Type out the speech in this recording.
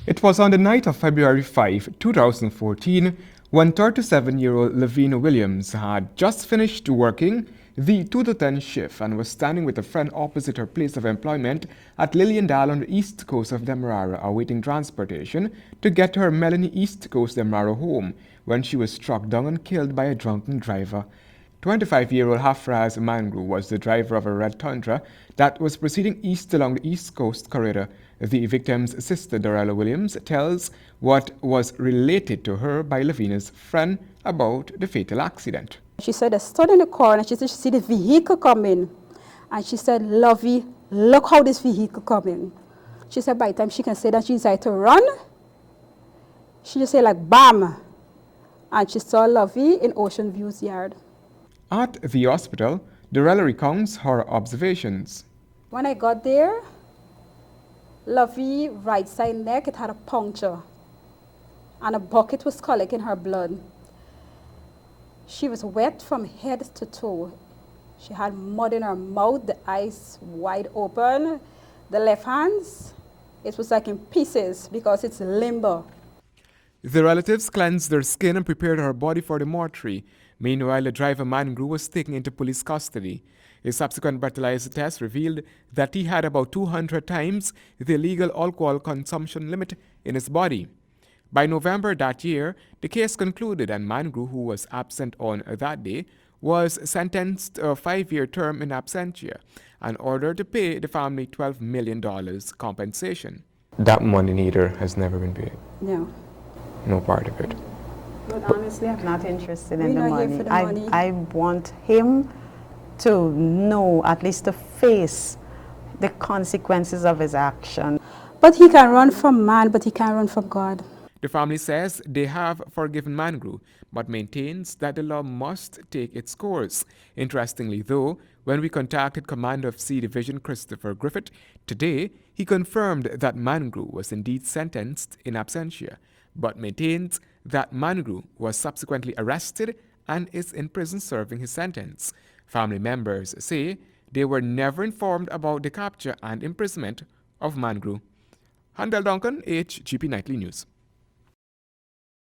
It was on the night of February 5, 2014, when 37-year-old Lavina Williams had just finished working the 2 to 10 shift and was standing with a friend opposite her place of employment at Lilliandale on the east coast of Demerara awaiting transportation to get to her Melanie East Coast Demerara home when she was struck down and killed by a drunken driver. 25-year-old Hafraz Mangru was the driver of a red Tundra that was proceeding east along the East Coast corridor. The victim's sister, Dorella Williams, tells what was related to her by Lavina's friend about the fatal accident. She said, I stood in the car and she said she see the vehicle coming. And she said, Lovey, look how this vehicle coming. She said by the time she can say that she decided to run, she just said like bam. And she saw Lovey in Ocean View's yard. At the hospital, Dorella recounts her observations. When I got there, Lovey right side neck, it had a puncture. And a bucket was collecting her blood. She was wet from head to toe. She had mud in her mouth, the eyes wide open. The left hands, it was like in pieces because it's limber. The relatives cleansed their skin and prepared her body for the mortuary. Meanwhile, the driver Mangru was taken into police custody. A subsequent breathalyzer test revealed that he had about 200 times the legal alcohol consumption limit in his body. By November that year, the case concluded and Mangru, who was absent on that day, was sentenced to a 5-year term in absentia and ordered to pay the family $12 million compensation. That money neither has never been paid. No. No part of it. But honestly, I'm not interested in the We're not money. here for the money. I want him to know, at least to face the consequences of his action. But he can run from man, but he can't run from God. The family says they have forgiven Mangru, but maintains that the law must take its course. Interestingly, though, when we contacted Commander of C Division Christopher Griffith today, he confirmed that Mangru was indeed sentenced in absentia, but maintains that Mangru was subsequently arrested and is in prison serving his sentence. Family members say they were never informed about the capture and imprisonment of Mangru. Handel Duncan, HGP Nightly News.